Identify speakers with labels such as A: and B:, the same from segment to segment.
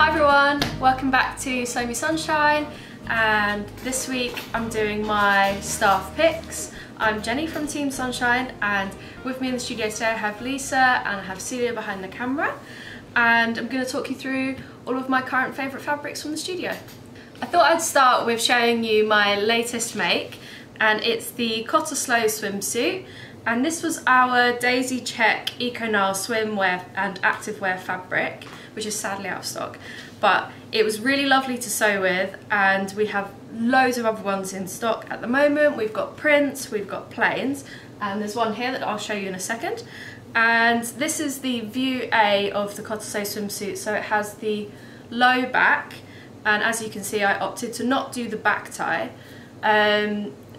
A: Hi everyone, welcome back to Sew Me Sunshine, and this week I'm doing my staff picks. I'm Jenny from Team Sunshine, and with me in the studio today I have Lisa and I have Celia behind the camera, and I'm going to talk you through all of my current favourite fabrics from the studio. I thought I'd start with showing you my latest make, and it's the Cottage swimsuit, and this was our Daisy Check Eco Nile swimwear and activewear fabric, which is sadly out of stock, but it was really lovely to sew with, and we have loads of other ones in stock at the moment. We've got prints, we've got plains, and there's one here that I'll show you in a second. And this is the view A of the Cottage swimsuit, so it has the low back, and as you can see I opted to not do the back tie,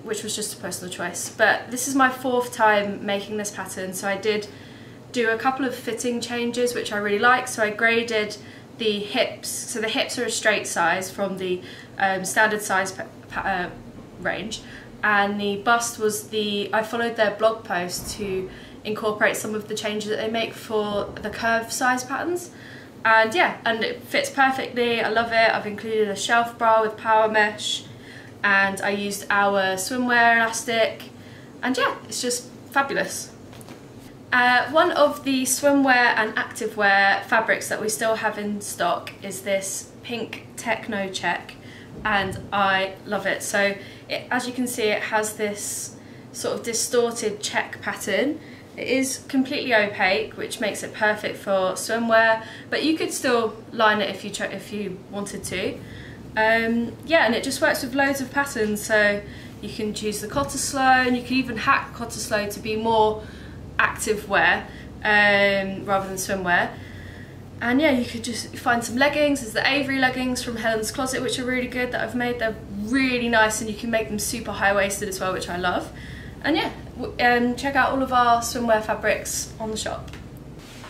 A: which was just a personal choice, but this is my fourth time making this pattern, so I did do a couple of fitting changes which I really like. So I graded the hips, so the hips are a straight size from the standard size range, and the bust was I followed their blog post to incorporate some of the changes that they make for the curve size patterns, and yeah, and it fits perfectly. I love it. I've included a shelf bra with power mesh, and I used our swimwear elastic, and yeah, it's just fabulous. One of the swimwear and activewear fabrics that we still have in stock is this pink techno check, and I love it. So as you can see, it has this sort of distorted check pattern. It is completely opaque, which makes it perfect for swimwear, but you could still line it if you wanted to. Yeah, and it just works with loads of patterns, so you can choose the cottage and you can even hack cottage to be more active wear rather than swimwear. And yeah, you could just find some leggings. There's the Avery leggings from Helen's Closet, which are really good, that I've made. They're really nice, and you can make them super high-waisted as well, which I love. And yeah, check out all of our swimwear fabrics on the shop.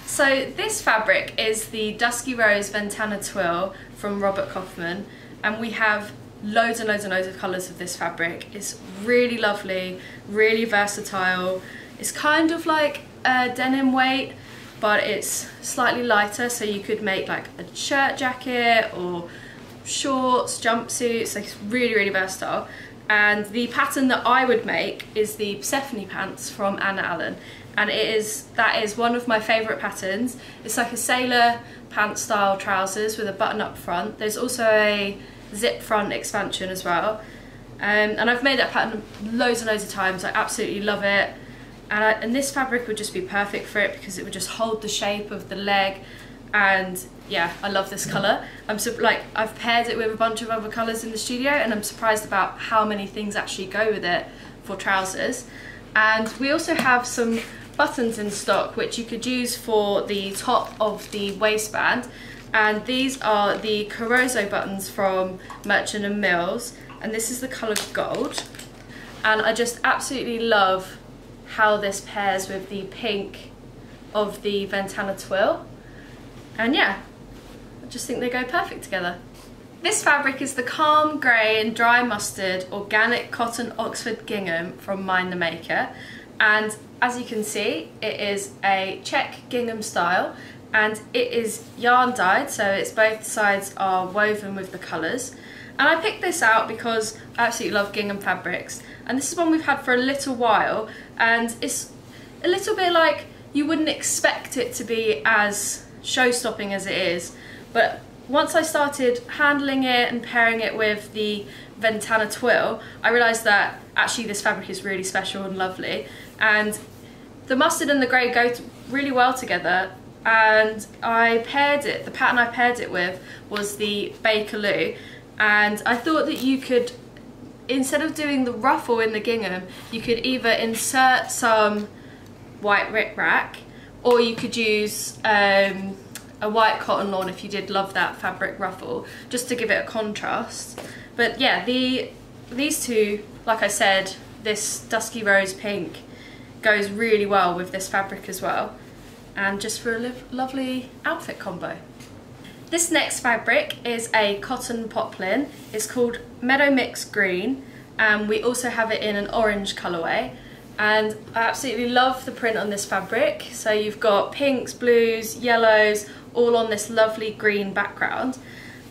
A: So this fabric is the Dusky Rose Ventana Twill from Robert Kaufman, and we have loads and loads and loads of colours of this fabric. It's really lovely, really versatile. It's kind of like a denim weight, but it's slightly lighter, so you could make like a shirt jacket or shorts, jumpsuits. Like, it's really, really versatile. And the pattern that I would make is the Persephone pants from Anna Allen, and that is one of my favourite patterns. It's like a sailor pants style trousers with a button up front. There's also a zip front expansion as well, and I've made that pattern loads and loads of times. I absolutely love it. And this fabric would just be perfect for it because it would just hold the shape of the leg, and yeah, I love this colour. I've paired it with a bunch of other colours in the studio, and I'm surprised about how many things actually go with it for trousers. And we also have some buttons in stock which you could use for the top of the waistband, and these are the Carozo buttons from Merchant and Mills, and this is the colour gold, and I just absolutely love how this pairs with the pink of the Ventana Twill, and yeah, I just think they go perfect together. This fabric is the Calm Grey and Dry Mustard Organic Cotton Oxford Gingham from Mind the Maker, and as you can see, it is a check gingham style, and it is yarn dyed, so it's both sides are woven with the colours. And I picked this out because I absolutely love gingham fabrics, and this is one we've had for a little while, and it's a little bit like, you wouldn't expect it to be as show-stopping as it is, but once I started handling it and pairing it with the Ventana Twill, I realised that actually this fabric is really special and lovely, and the mustard and the grey go really well together. And the pattern I paired it with was the Bakerloo, and I thought that you could, instead of doing the ruffle in the gingham, you could either insert some white rickrack, or you could use a white cotton lawn if you did love that fabric ruffle, just to give it a contrast. But yeah, these two, like I said, this Dusky Rose Pink goes really well with this fabric as well, and just for a lovely outfit combo. This next fabric is a cotton poplin. It's called Meadow Mix Green, and we also have it in an orange colourway. and I absolutely love the print on this fabric. So you've got pinks, blues, yellows, all on this lovely green background,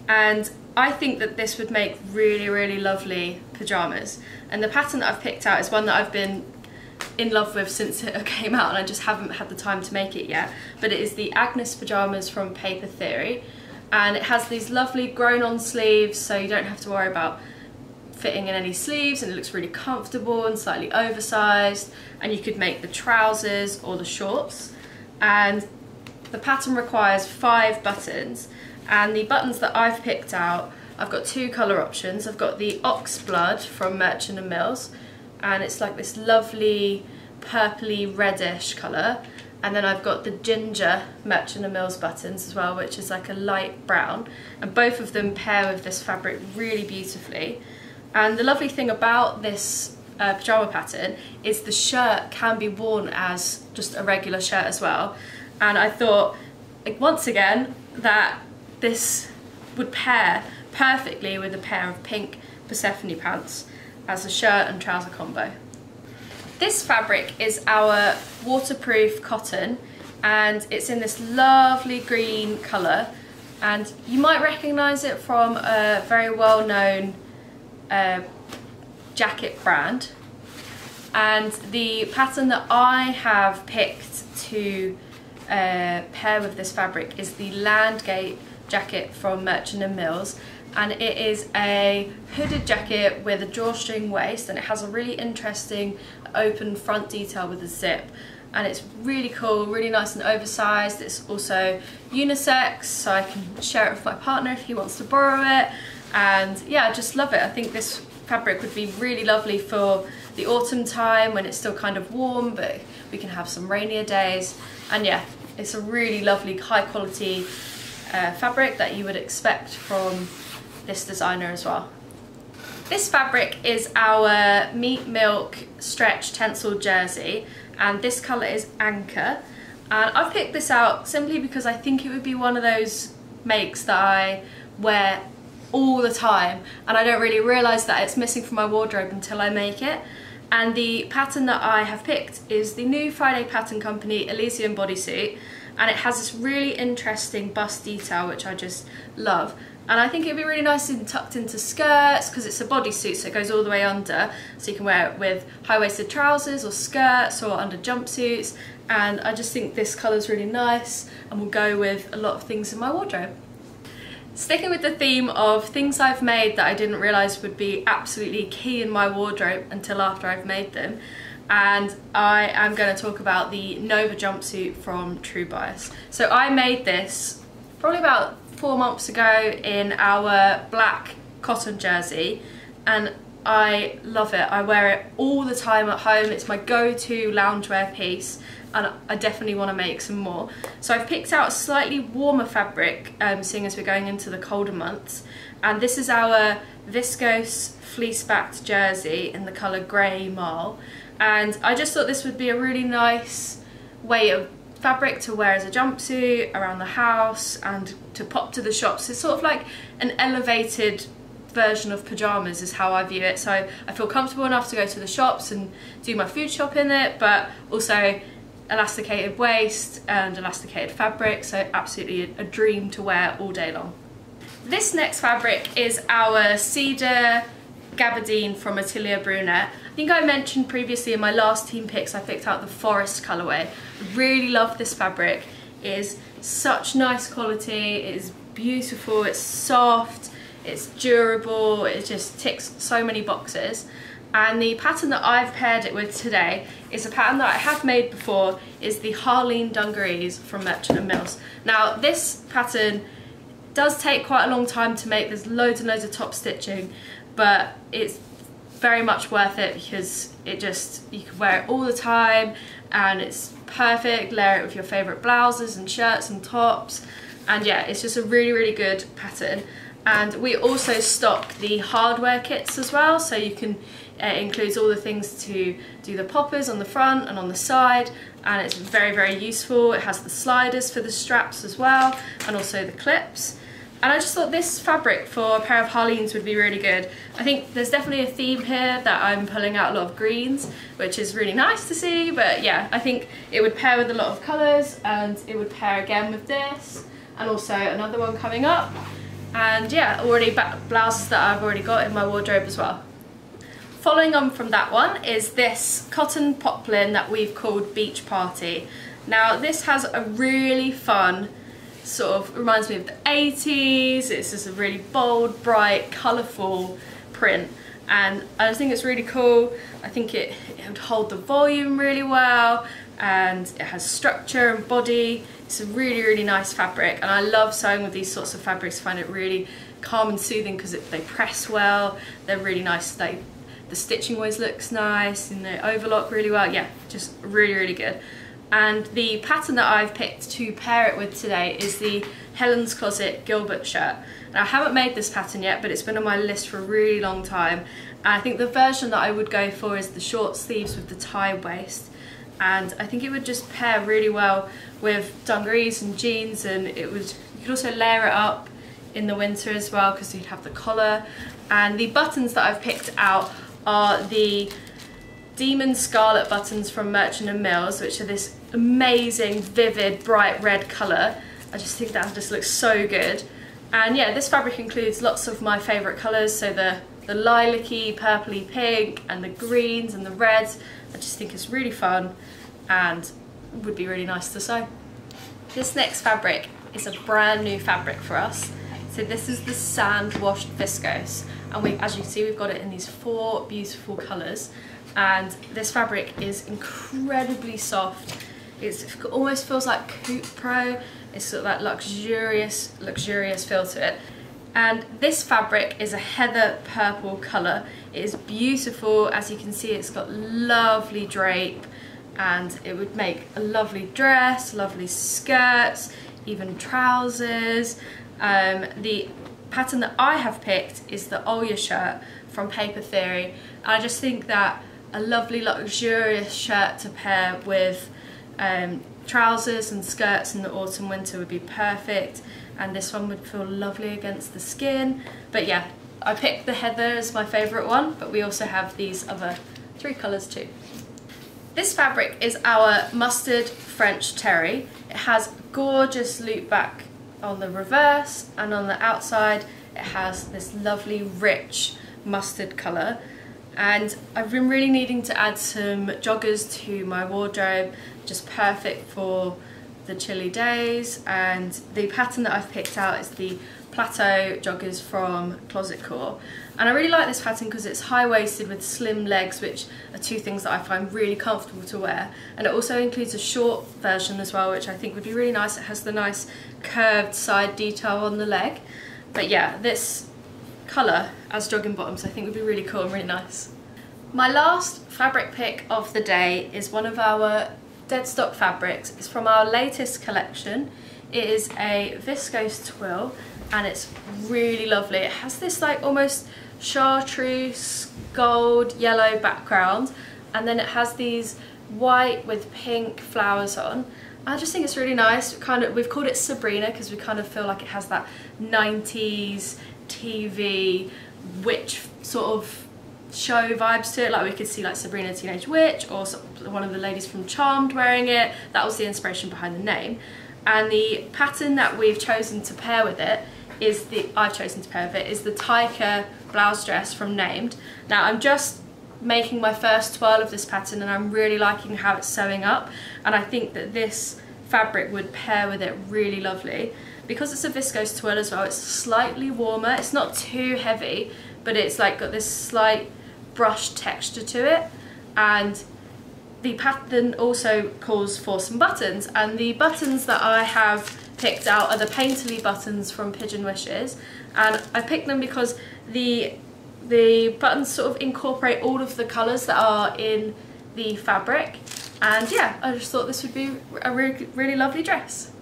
A: and I think that this would make really, really lovely pyjamas. And the pattern that I've picked out is one that I've been in love with since it came out, and I just haven't had the time to make it yet. But it is the Agnes pyjamas from Paper Theory, and it has these lovely grown-on sleeves, so you don't have to worry about fitting in any sleeves, and it looks really comfortable and slightly oversized, and you could make the trousers or the shorts. And the pattern requires 5 buttons, and the buttons that I've picked out, I've got 2 colour options. I've got the Oxblood from Merchant & Mills, and it's like this lovely purpley reddish colour, and then I've got the Ginger Merchant & Mills buttons as well, which is like a light brown, and both of them pair with this fabric really beautifully. And the lovely thing about this pyjama pattern is the shirt can be worn as just a regular shirt as well. And I thought, like, once again, that this would pair perfectly with a pair of pink Persephone pants as a shirt and trouser combo. This fabric is our waterproof cotton, and it's in this lovely green colour, and you might recognise it from a very well-known jacket brand. And the pattern that I have picked to pair with this fabric is the Landgate jacket from Merchant & Mills, and it is a hooded jacket with a drawstring waist, and it has a really interesting open front detail with a zip, and it's really cool, really nice and oversized. It's also unisex, so I can share it with my partner if he wants to borrow it. And yeah, I just love it. I think this fabric would be really lovely for the autumn time when it's still kind of warm, but we can have some rainier days. And yeah, it's a really lovely high quality fabric that you would expect from this designer as well. This fabric is our Meat Milk Stretch Tencel Jersey, and this colour is Anchor. And I've picked this out simply because I think it would be one of those makes that I wear all the time, and I don't really realise that it's missing from my wardrobe until I make it. And the pattern that I have picked is the new Friday Pattern Company Elysian bodysuit, and it has this really interesting bust detail which I just love. And I think it'd be really nice and tucked into skirts because it's a bodysuit, so it goes all the way under, so you can wear it with high-waisted trousers or skirts or under jumpsuits. And I just think this colour is really nice and will go with a lot of things in my wardrobe. Sticking with the theme of things I've made that I didn't realise would be absolutely key in my wardrobe until after I've made them, and I am going to talk about the Nova jumpsuit from True Bias. So I made this probably about 4 months ago in our black cotton jersey, and I love it. I wear it all the time at home. It's my go-to loungewear piece, and I definitely want to make some more. So I've picked out a slightly warmer fabric, seeing as we're going into the colder months, and this is our viscose fleece-backed jersey in the colour Grey Marl. And I just thought this would be a really nice way of fabric to wear as a jumpsuit around the house and to pop to the shops. It's sort of like an elevated version of pyjamas is how I view it. So I feel comfortable enough to go to the shops and do my food shop in it, but also elasticated waist and elasticated fabric, so absolutely a dream to wear all day long. This next fabric is our Cedar gabardine from Atelier Brunette. I think I mentioned previously in my last team picks I picked out the forest colourway. I really love this fabric. It is such nice quality, it is beautiful, it's soft, it's durable, it just ticks so many boxes. And the pattern that I've paired it with today is a pattern that I have made before, is the Harleen dungarees from Merchant & Mills. Now this pattern does take quite a long time to make, there's loads and loads of top stitching, but it's very much worth it because it just, you can wear it all the time and it's perfect. Layer it with your favourite blouses and shirts and tops, and yeah, it's just a really, really good pattern. And we also stock the hardware kits as well, so you can, it includes all the things to do the poppers on the front and on the side, and it's very, very useful. It has the sliders for the straps as well, and also the clips. And I just thought this fabric for a pair of Harleans would be really good. I think there's definitely a theme here that I'm pulling out a lot of greens, which is really nice to see, but yeah, I think it would pair with a lot of colours, and it would pair again with this, and also another one coming up. And yeah, already blouses that I've already got in my wardrobe as well. Following on from that one is this cotton poplin that we've called Beach Party. Now this has a really fun, sort of reminds me of the 80s, it's just a really bold, bright, colourful print, and I just think it's really cool. I think it would hold the volume really well, and it has structure and body. It's a really, really nice fabric, and I love sewing with these sorts of fabrics. I find it really calm and soothing because they press well, they're really nice, the stitching always looks nice, and they overlock really well. Yeah, just really, really good. And the pattern that I've picked to pair it with today is the Helen's Closet Gilbert shirt. Now I haven't made this pattern yet, but it's been on my list for a really long time. And I think the version that I would go for is the short sleeves with the tie waist. And I think it would just pair really well with dungarees and jeans, and you could also layer it up in the winter as well because you'd have the collar. And the buttons that I've picked out are the Demon Scarlet buttons from Merchant & Mills, which are this amazing, vivid, bright red colour. I just think that just looks so good. And yeah, this fabric includes lots of my favourite colours, so the lilac-y, purpley pink, and the greens and the reds. I just think it's really fun and would be really nice to sew. This next fabric is a brand new fabric for us. So this is the Sandwashed viscose, and as you can see, we've got it in these 4 beautiful colours. And this fabric is incredibly soft. It almost feels like coupe pro. It's sort of that luxurious feel to it. And this fabric is a heather purple colour. It is beautiful. As you can see, it's got lovely drape, and it would make a lovely dress, lovely skirts, even trousers. The pattern that I have picked is the Olya shirt from Paper Theory. I just think that a lovely luxurious shirt to pair with trousers and skirts in the autumn winter would be perfect, and this one would feel lovely against the skin. But yeah, I picked the heather as my favourite one, but we also have these other 3 colours too. This fabric is our mustard French terry. It has gorgeous loop back on the reverse, and on the outside it has this lovely rich mustard colour. And I've been really needing to add some joggers to my wardrobe, just perfect for the chilly days. And the pattern that I've picked out is the plateau joggers from Closet Core. And I really like this pattern because it's high-waisted with slim legs, which are 2 things that I find really comfortable to wear. And it also includes a short version as well, which I think would be really nice. It has the nice curved side detail on the leg. But yeah, this colour as jogging bottoms I think would be really cool and really nice. My last fabric pick of the day is one of our dead stock fabrics. It's from our latest collection. It is a viscose twill, and it's really lovely. It has this like almost chartreuse gold yellow background, and then it has these white with pink flowers on. I just think it's really nice. We've called it Sabrina because we kind of feel like it has that 90s TV witch sort of show vibes to it. Like we could see like Sabrina Teenage Witch, or one of the ladies from Charmed wearing it. That was the inspiration behind the name. And the pattern that we've chosen to pair with it is the Tiger blouse dress from Named. Now I'm just making my first twirl of this pattern, and I'm really liking how it's sewing up, and I think that this fabric would pair with it really lovely. Because it's a viscose twill as well, it's slightly warmer. It's not too heavy, but it's like got this slight brushed texture to it. And the pattern also calls for some buttons, and the buttons that I have picked out are the Painterly buttons from Pigeon Wishes. And I picked them because the buttons sort of incorporate all of the colours that are in the fabric. And yeah, I just thought this would be a really lovely dress.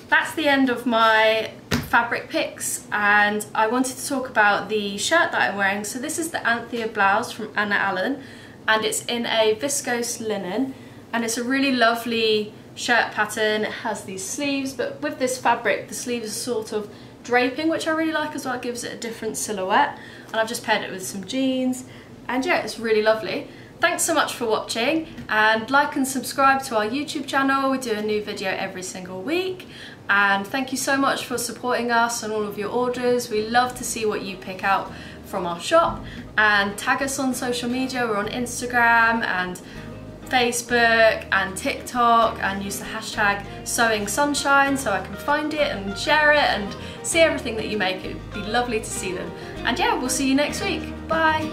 A: That's the end of my fabric picks, and I wanted to talk about the shirt that I'm wearing. So this is the Anthea blouse from Anna Allen, and it's in a viscose linen, and it's a really lovely shirt pattern. It has these sleeves, but with this fabric the sleeves are sort of draping, which I really like as well. It gives it a different silhouette, and I've just paired it with some jeans, and yeah, it's really lovely. Thanks so much for watching, and like and subscribe to our YouTube channel. We do a new video every single week, and thank you so much for supporting us and all of your orders. We love to see what you pick out from our shop, and tag us on social media. We're on Instagram and Facebook and TikTok, and use the hashtag Sewing Sunshine so I can find it and share it and see everything that you make. It'd be lovely to see them. And yeah, we'll see you next week. Bye.